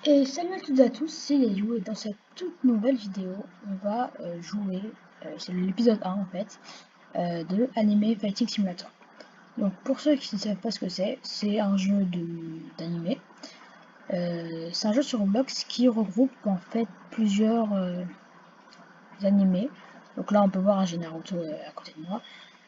Et salut à toutes et à tous, c'est Yayu et dans cette toute nouvelle vidéo, on va jouer, c'est l'épisode 1 en fait, de Anime Fighting Simulator. Donc pour ceux qui ne savent pas ce que c'est un jeu d'anime. C'est un jeu sur Roblox qui regroupe en fait plusieurs animés. Donc là on peut voir un Naruto à côté de moi.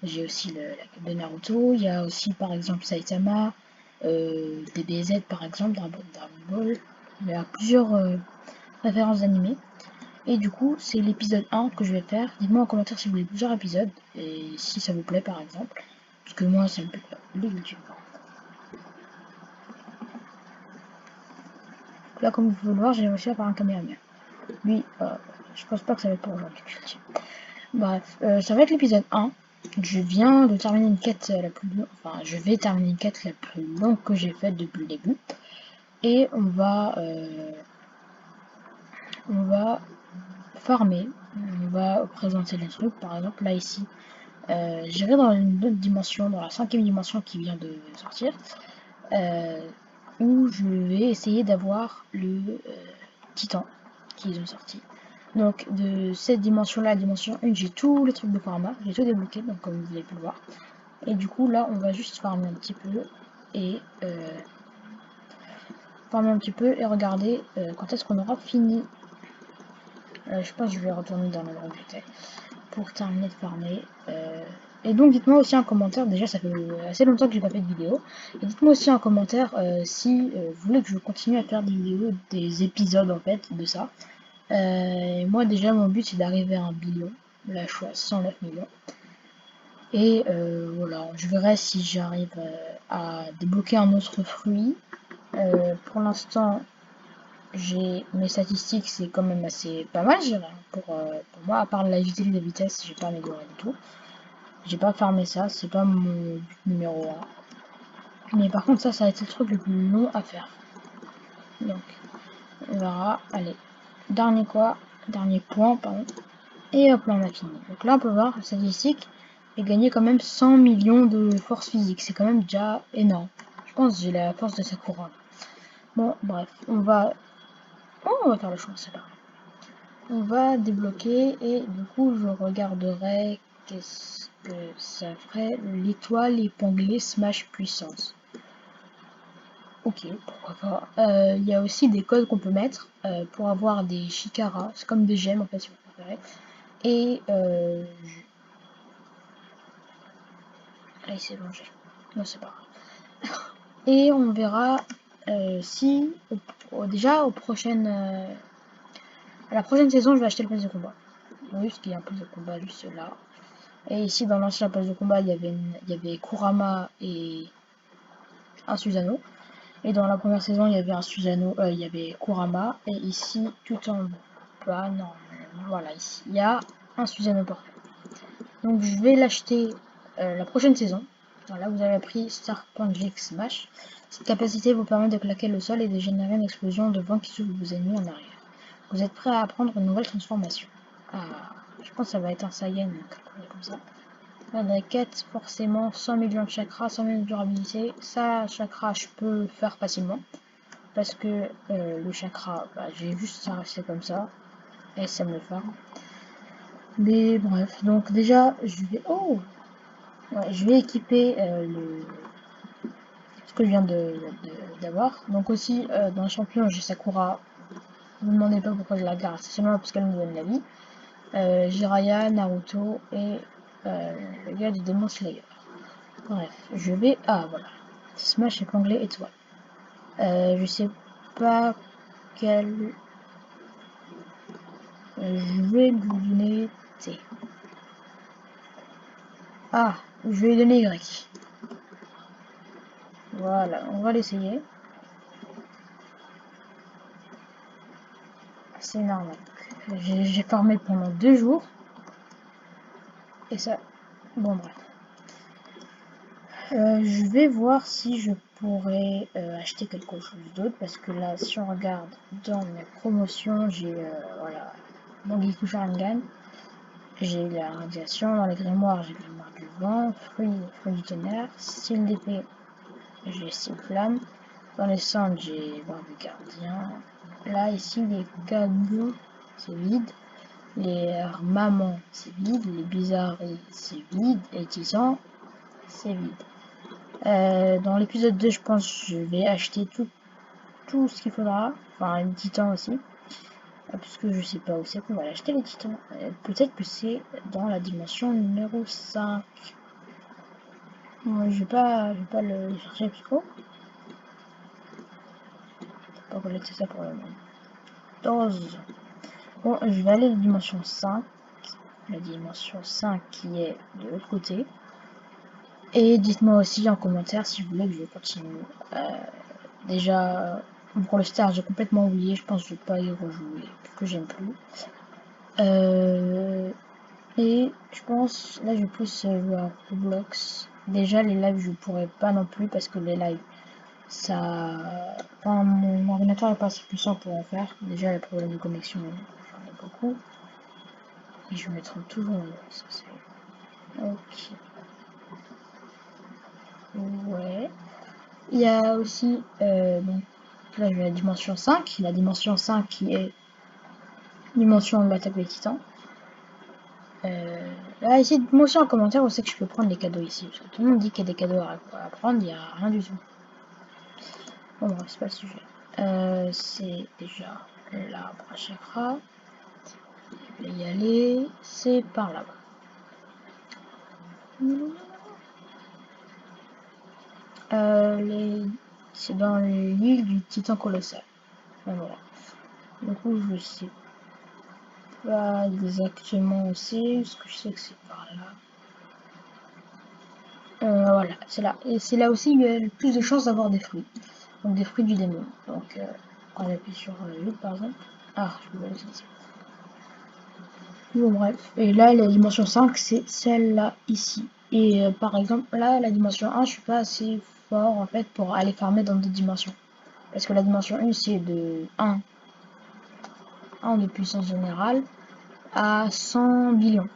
J'ai aussi la cape de Naruto, il y a aussi par exemple Saitama, DBZ par exemple, Dragon Ball. Il y a plusieurs références d'animés. Et du coup, c'est l'épisode 1 que je vais faire. Dites-moi en commentaire si vous voulez plusieurs épisodes et si ça vous plaît par exemple. Parce que moi, ça me plaît pas. Les YouTube. Là, comme vous pouvez le voir, j'ai réussi à faire un caméraman. Lui, je pense pas que ça va être pour aujourd'hui. Bref, ça va être l'épisode 1. Je viens de terminer une quête la plus longue. Enfin, je vais terminer une quête la plus longue que j'ai faite depuis le début. Et on va farmer. On va présenter les trucs. Par exemple, là ici, j'irai dans une autre dimension, dans la 5e dimension qui vient de sortir, où je vais essayer d'avoir le titan qu'ils ont sorti. Donc de cette dimension-là, la dimension 1, j'ai tous les trucs de Kurama, j'ai tout débloqué, donc comme vous avez pu le voir. Et du coup là, on va juste farmer un petit peu et regarder quand est-ce qu'on aura fini. Je pense que je vais retourner dans l'endroit où j'étais pour terminer de farmer. Et donc dites-moi aussi en commentaire, déjà ça fait assez longtemps que j'ai pas fait de vidéo, et dites-moi aussi en commentaire si vous voulez que je continue à faire des vidéos, des épisodes en fait de ça. Moi déjà mon but c'est d'arriver à 1 billion, là je suis à 109 millions. Et voilà, je verrai si j'arrive à débloquer un autre fruit. Pour l'instant j'ai mes statistiques, c'est quand même assez pas mal, je dirais. Pour moi, à part l'agilité de vitesse, j'ai pas amélioré du tout. J'ai pas farmé ça, c'est pas mon but numéro 1. Mais par contre, ça a été le truc le plus long à faire. Donc, on verra. Allez, dernier point, pardon. Et hop là, on a fini. Donc là, on peut voir, statistique, et gagner quand même 100 millions de force physique. C'est quand même déjà énorme. Je pense que j'ai la force de Sakura. Bon, bref, on va faire le choix, c'est pas grave. On va débloquer et du coup je regarderai qu'est-ce que ça ferait l'étoile épinglée smash puissance. Ok, pourquoi pas. Il y a aussi des codes qu'on peut mettre pour avoir des shikara, c'est comme des gemmes en fait si vous préférez. Et allez c'est bon, non c'est pas grave. Et on verra si déjà aux prochaines à la prochaine saison je vais acheter le pass de combat. Juste qu'il y a un pass de combat juste là. Et ici, dans l'ancien pass de combat, il y avait Kurama et un Susanoo. Et dans la première saison, il y avait un Susanoo, il y avait Kurama. Et ici, tout en bas, non, voilà, ici, il y a un Susanoo parfait. Donc, je vais l'acheter la prochaine saison. Voilà, vous avez appris Star Punjik Smash. Cette capacité vous permet de claquer le sol et de générer une explosion de vent qui souffle vos ennemis en arrière. Vous êtes prêt à apprendre une nouvelle transformation. Ah, je pense que ça va être un Saiyan, comme ça. La quête, forcément, 100 millions de chakras, 100 millions de durabilité. Ça, chakra, je peux le faire facilement. Parce que le chakra, j'ai juste à rester comme ça. Et ça me le fait. Mais bref, donc déjà, je vais... Oh ouais, je vais équiper ce que je viens d'avoir. Donc aussi, dans les champions, j'ai Sakura. Ne me demandez pas pourquoi je la garde, c'est seulement parce qu'elle me donne la vie. Jiraiya, Naruto et le gars du Demon Slayer. Bref, je vais... Ah, voilà. Smash épinglé étoile. Je sais pas quel... je vais lui donner T. Ah, je vais lui donner Y. Voilà, on va l'essayer. C'est normal. J'ai farmé pendant 2 jours. Et ça... Bon, bref. Je vais voir si je pourrais acheter quelque chose d'autre parce que là, si on regarde dans mes promotions, j'ai voilà, Mangekyou Sharingan, j'ai la radiation, dans les grimoires, j'ai le grimoire du vent, fruit du tonnerre, style d'épée, j'ai style flamme, dans les cendres, j'ai barbe du gardien, Là, ici, les cadeaux, c'est vide. Les mamans, c'est vide. Les bizarreries, c'est vide. Et Titan, c'est vide. Dans l'épisode 2, je pense que je vais acheter tout ce qu'il faudra. Enfin, les titans aussi. Puisque je sais pas où c'est qu'on va l'acheter, les titans. Peut-être que c'est dans la dimension numéro 5. Je vais pas le chercher plus trop. Pas collecter ça pour le moment. 14. Bon, je vais aller à la dimension 5. La dimension 5 qui est de l'autre côté. Et dites-moi aussi en commentaire si vous voulez que je continue. Déjà, pour le star, j'ai complètement oublié. Je pense que je vais pas y rejouer, que j'aime plus. Et je pense, là, je vais plus jouer à Roblox. Déjà, les lives, je pourrais pas non plus parce que les lives, ça. Enfin, mon ordinateur est pas assez puissant pour en faire. Déjà, les problèmes de connexion, j'en ai beaucoup. Et je me trompe toujours. Ça, c'est. Ok. Ouais. Il y a aussi, donc, là, j'ai la dimension 5. La dimension 5 qui est dimension de l'attaque des titans. Là, ici, dites-moi aussi en commentaire où c'est que je peux prendre les cadeaux ici. Parce que tout le monde dit qu'il y a des cadeaux à prendre, il n'y a rien du tout. Bon, bref, c'est pas le sujet. C'est déjà l'arbre à chakra. Je vais y aller. C'est par là-bas. C'est dans l'île du titan colossal. Voilà. Du coup, je sais pas exactement où c'est. Ce que je sais que c'est par là. Voilà, c'est là. Et c'est là aussi où il y a le plus de chances d'avoir des fruits. Donc des fruits du démon. Donc quand on appuie sur 8 par exemple. Ah, je peux pas les sortir. Bon bref. Et là, la dimension 5, c'est celle-là ici. Et par exemple, là, la dimension 1, je suis pas assez fort en fait pour aller farmer dans d'autres dimensions. Parce que la dimension 1, c'est de 1 de puissance générale à 100 millions.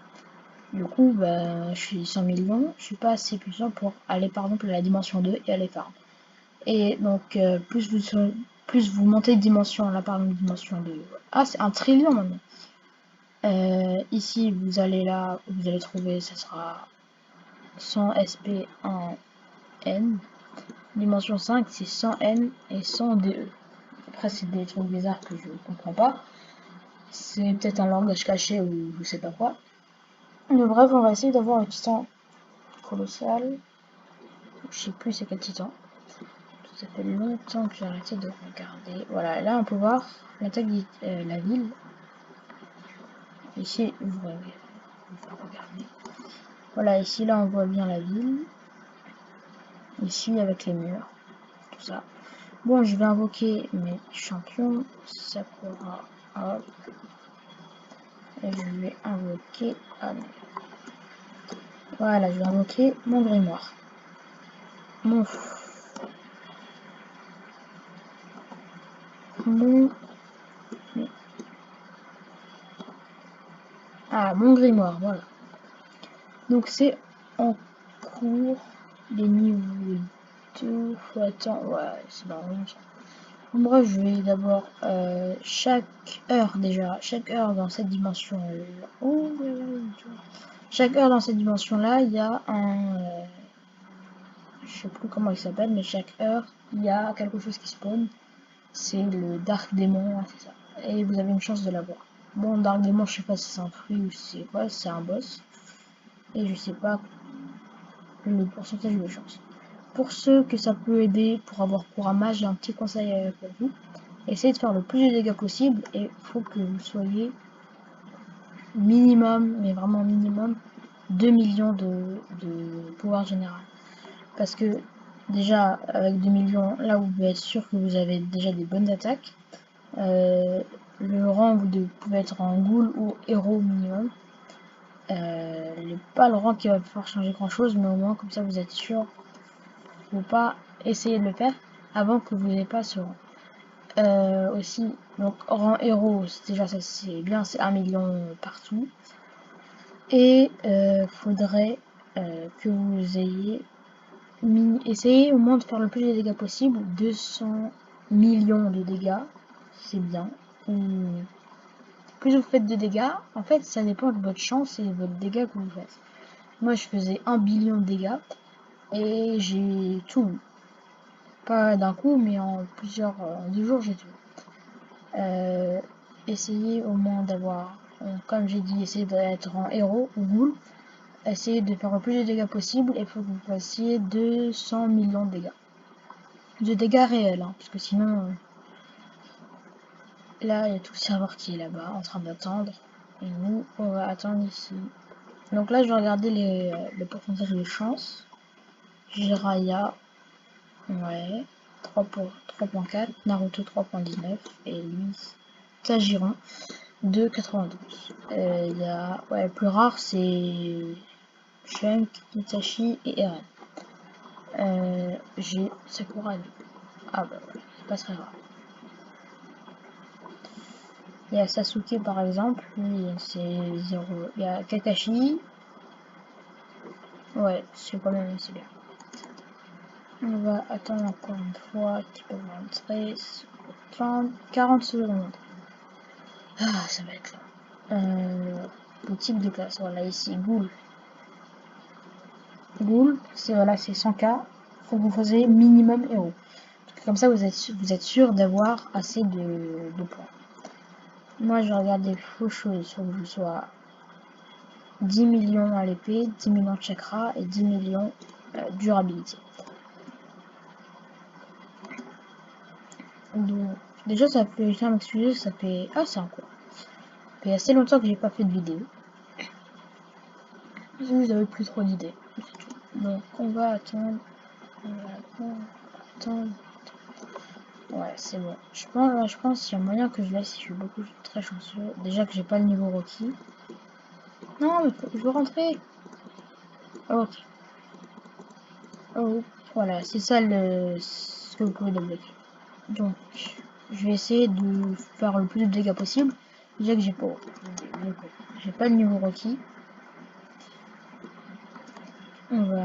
Du coup, bah, je suis 100 millions, je suis pas assez puissant pour aller par exemple à la dimension 2 et aller farm. Et donc, plus vous montez de dimension, là par exemple dimension 2. Ah, c'est 1 trillion maintenant. Ici, vous allez là, vous allez trouver, ça sera 100 SP en N. Dimension 5, c'est 100 N et 100 DE. Après, c'est des trucs bizarres que je comprends pas. C'est peut-être un langage caché ou je sais pas quoi. Mais bref, on va essayer d'avoir un titan colossal. Je sais plus c'est quel titan. Ça fait longtemps que j'ai arrêté de regarder. Voilà, là on peut voir l'attaque de la ville. Ici, vous regardez. Voilà, ici là on voit bien la ville. Ici avec les murs, tout ça. Bon, je vais invoquer mes champions. Sakura, hop. Et je vais invoquer. Ah non. Voilà, je vais invoquer mon grimoire. Mon mon grimoire, voilà. Donc c'est en cours des niveaux 2. Faut attendre. Ouais, c'est marrant ça. Bref, je vais d'abord chaque heure déjà, chaque heure dans cette dimension. Oh, chaque heure dans cette dimension là, il y a un. Je sais plus comment il s'appelle, mais chaque heure, il y a quelque chose qui spawn. C'est le Dark Démon, hein, c'est ça. Et vous avez une chance de l'avoir. Bon, Dark Démon, je sais pas si c'est un fruit ou si c'est quoi, c'est un boss. Et je sais pas le pourcentage de chance. Pour ceux que ça peut aider pour avoir cours à mage, j'ai un petit conseil pour vous. Essayez de faire le plus de dégâts possible et il faut que vous soyez minimum, mais vraiment minimum, 2 millions de pouvoir général. Parce que déjà, avec 2 millions, là vous pouvez être sûr que vous avez déjà des bonnes attaques. Le rang, vous pouvez être en ghoul ou héros minimum. Pas le rang qui va pouvoir changer grand chose, mais au moins comme ça vous êtes sûr. Faut pas essayer de le faire avant que vous n'ayez pas ce rang. Aussi, donc rang héros, déjà ça c'est bien, c'est 1 million partout. Et faudrait que vous ayez essayé au moins de faire le plus de dégâts possible, 200 millions de dégâts. c'est bien. Ou plus vous faites de dégâts, en fait ça dépend de votre chance et de votre dégâts que vous faites. Moi je faisais 1 billion de dégâts et j'ai tout eu. Pas d'un coup mais en 2 jours j'ai tout eu. Essayez au moins d'avoir, comme j'ai dit, essayez d'être en héros ou ghoul. Essayez de faire le plus de dégâts possible et il faut que vous fassiez 200 millions de dégâts. De dégâts réels, hein, parce que sinon... Là, il y a tout le serveur qui est là-bas, en train d'attendre. Et nous, on va attendre ici. Donc là, je vais regarder le pourcentage de chance. Jiraya, ouais, 3.4, Naruto 3.19, et lui, Tajiron, 2.92. Il y a, ouais, le plus rare, c'est Chunk, Itachi et Eren. J'ai Sakura 2. Ah bah ouais, c'est pas très rare. Il y a Sasuke par exemple, lui c'est 0. Il y a Kakashi. Ouais, c'est quand même assez bien. On va attendre encore une fois qu'il peut rentrer. 40 secondes. Ah, ça va être là. Boutique de classe, voilà ici, Ghoul. Ghoul, c'est voilà, c'est 100k. Faut que vous fassiez minimum héros. Comme ça, vous êtes sûr d'avoir assez de points. Moi, je regarde des faux choses. Il faut que je sois 10 millions à l'épée, 10 millions de chakra et 10 millions durabilité. Donc, déjà, ça fait, je tiens à m'excuser, ça fait... Ah, c'est un cours. Ça fait assez longtemps que j'ai pas fait de vidéo. Vous avez plus trop d'idées. Donc, on va attendre. Attendre. Ouais, c'est bon. Je pense qu'il y a moyen que je laisse si je suis très chanceux. Déjà que j'ai pas le niveau requis. Non, mais je veux rentrer. Ok. Oh, voilà, c'est ça ce que vous pouvez débloquer. Donc, je vais essayer de faire le plus de dégâts possible. Déjà que j'ai pas le niveau requis. On va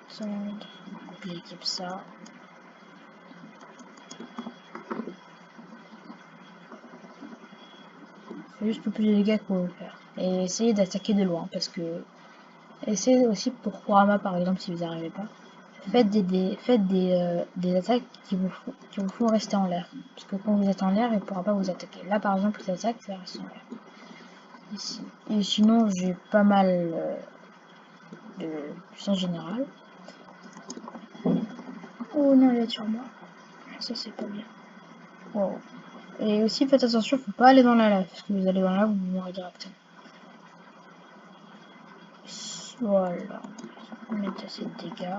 attendre. J'équipe ça. C'est juste le plus de dégâts qu'on veut faire. Et essayer d'attaquer de loin parce que. Essayez aussi pour Kurama par exemple si vous n'arrivez pas. Faites des attaques qui vous font rester en l'air. Parce que quand vous êtes en l'air, il ne pourra pas vous attaquer. Là par exemple, les attaques, ça reste en l'air. Ici. Et sinon, j'ai pas mal de puissance générale. Oh non, il est sur moi. Ça, c'est pas bien. Wow. Et aussi, faites attention, faut pas aller dans la lave. Parce que vous allez dans la lave, vous mourrez directement. Voilà. On met assez de dégâts.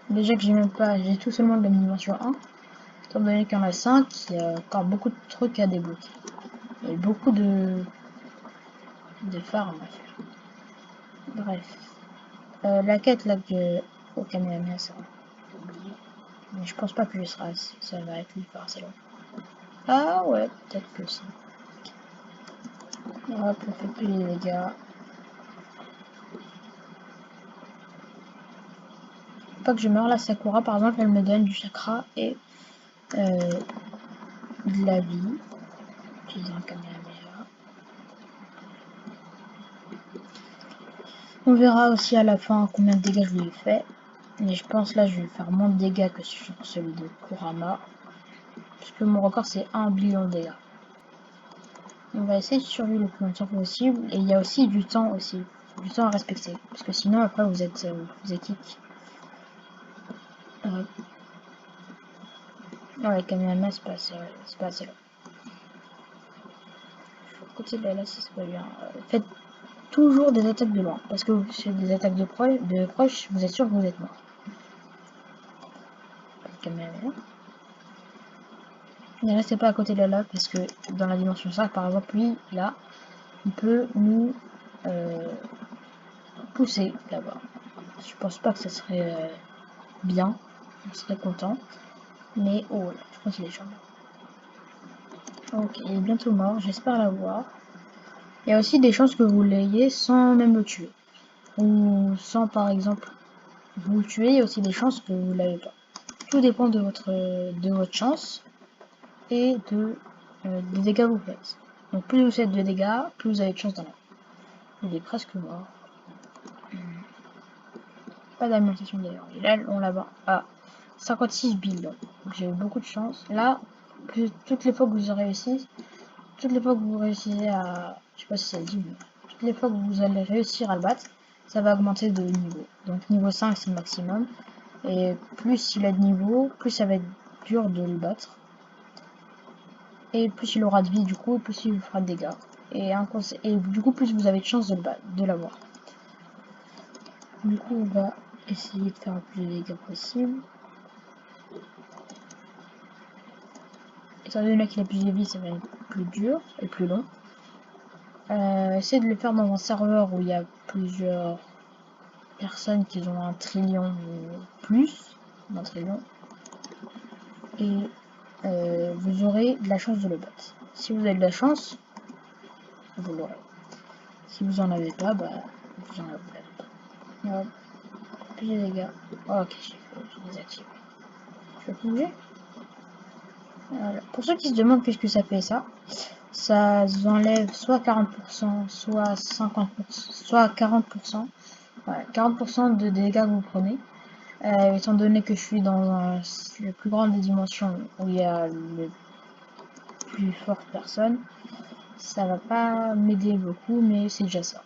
Déjà que j'ai tout seulement de la dimension 1. Étant donné qu'il y en a 5, il y a encore beaucoup de trucs à débloquer. Et beaucoup de farms à faire. Bref. La quête là que au Kamehameha, ça va. Mais je pense pas que ça va être assez long. Ah ouais, peut-être que si. Hop, on fait plus les dégâts. Pas que je meure, la Sakura par exemple, elle me donne du chakra et de la vie. Utilisant un Kamehameha. On verra aussi à la fin combien de dégâts je lui ai fait. Mais je pense là je vais faire moins de dégâts que sur celui de Kurama. Puisque mon record c'est 1 billion de dégâts. On va essayer de survivre le plus longtemps possible. Et il y a aussi du temps aussi. Du temps à respecter. Parce que sinon après vous êtes kick. Ouais, Kamehameha c'est pas assez long. Côté de là, c'est pas bien. Faites toujours des attaques de loin. Parce que si c'est des attaques de proche, vous êtes sûr que vous êtes mort. Kamehameha. Ne restez pas à côté de la lave parce que dans la dimension 5, par exemple, lui, là, il peut nous pousser là-bas. Je pense pas que ce serait bien. On serait content. Mais oh là, je pense qu'il est déjà mort. Ok, il est bientôt mort. J'espère l'avoir. Il y a aussi des chances que vous l'ayez sans même le tuer. Ou sans, par exemple, vous le tuer. Il y a aussi des chances que vous l'avez pas. Tout dépend de votre chance. et des dégâts que vous faites. Donc plus vous faites de dégâts, plus vous avez de chance d'en avoir. Il est presque mort. Pas d'alimentation d'ailleurs. Et là, on l'a à 56 billions. Donc j'ai eu beaucoup de chance. Là, toutes les fois que vous réussissez, toutes les fois que vous réussissez à... Je sais pas si ça le dit, mais toutes les fois que vous allez réussir à le battre, ça va augmenter de niveau. Donc niveau 5 c'est le maximum. Et plus il a de niveau, plus ça va être dur de le battre. Et plus il aura de vie du coup, plus il vous fera de dégâts. Et du coup plus vous avez de chance de l'avoir. Du coup on va essayer de faire le plus de dégâts possible. Étant donné qu'il a plus de vie, ça va être plus dur et plus long. Essayez de le faire dans un serveur où il y a plusieurs personnes qui ont 1 trillion ou plus d'un trillion. Et vous aurez de la chance de le battre. Si vous avez de la chance, vous l'aurez. Si vous en avez pas, bah vous en avez pas. Voilà. Plus de dégâts. Oh, ok, j'ai désactivé. Je vais bouger. Voilà. Pour ceux qui se demandent qu'est-ce que ça fait ça vous enlève soit 40%, soit 50%, soit 40%. Ouais, 40% de dégâts que vous prenez. Étant donné que je suis dans le plus grand des dimensions où il y a le plus forte personne, ça va pas m'aider beaucoup, mais c'est déjà ça.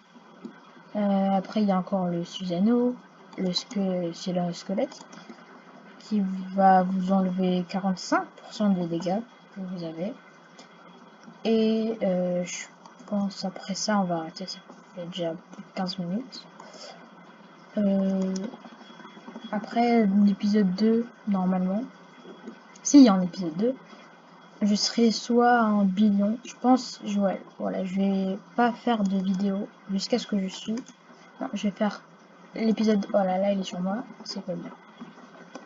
Après, il y a encore le Susano, c'est le squelette, qui va vous enlever 45% des dégâts que vous avez. Et je pense après ça, on va arrêter, ça fait déjà plus de 15 minutes. Après l'épisode 2, normalement, s'il y a un épisode 2, je serai soit un billion, je pense, ouais, voilà, je vais pas faire de vidéo jusqu'à ce que je suis. Non, je vais faire l'épisode, voilà, là il est sur moi, c'est pas bien.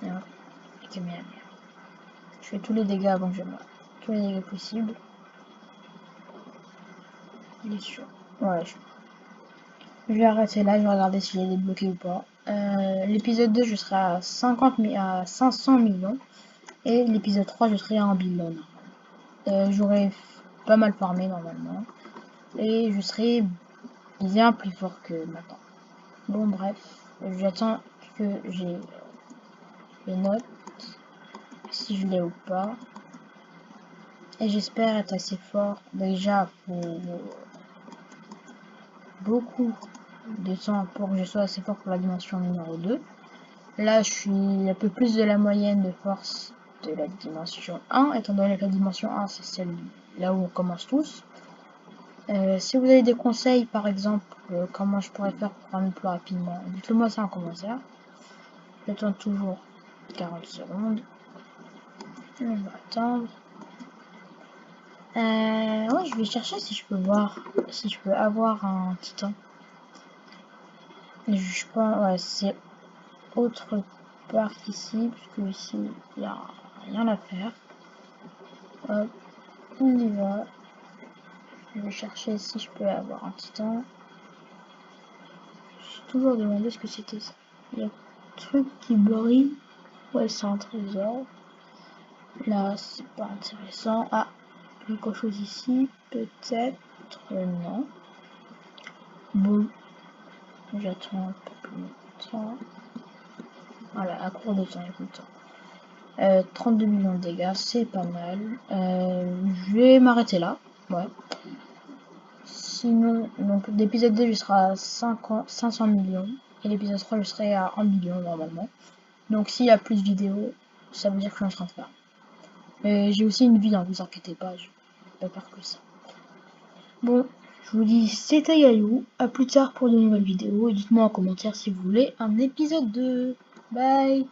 Voilà. Je fais tous les dégâts avant que je meure. Tous les dégâts possibles. Il est sûr. Ouais, je vais arrêter là, je vais regarder s'il est débloqué ou pas. L'épisode 2, je serai à 500 millions. Et l'épisode 3, je serai à 1 billion. J'aurai pas mal farmé normalement. Et je serai bien plus fort que maintenant. Bon, bref. J'attends que j'ai les notes. Si je l'ai ou pas. Et j'espère être assez fort déjà pour beaucoup de temps pour que je sois assez fort pour la dimension numéro 2. Là, je suis un peu plus de la moyenne de force de la dimension 1, étant donné que la dimension 1, c'est celle là où on commence tous. Si vous avez des conseils, par exemple, comment je pourrais faire pour farmer plus rapidement, dites-le moi ça en commentaire. J'attends toujours 40 secondes. On va attendre. Ouais, je vais chercher si je peux voir, si je peux avoir un titan. Je pense, ouais, c'est autre part ici, puisque ici, il n'y a rien à faire. Hop, on y va. Je vais chercher si je peux avoir un titan. Je suis toujours demandé ce que c'était ça. Il y a un truc qui brille. Ouais, c'est un trésor. Là, c'est pas intéressant. Ah, quelque chose ici. Peut-être. Non. Bon. J'attends un peu plus longtemps. Voilà, à court de temps, il y a plus de temps. 32 millions de dégâts, c'est pas mal. Je vais m'arrêter là. Ouais. Sinon, donc l'épisode 2, je serai à 500 millions. Et l'épisode 3, je serai à 1 million normalement. Donc s'il y a plus de vidéos, ça veut dire que je suis en train de faire. Mais j'ai aussi une vie, hein, vous inquiétez pas, je vais pas faire que ça. Bon, je vous dis c'était Yayou, à plus tard pour de nouvelles vidéos. Et dites-moi en commentaire si vous voulez un épisode 2. Bye!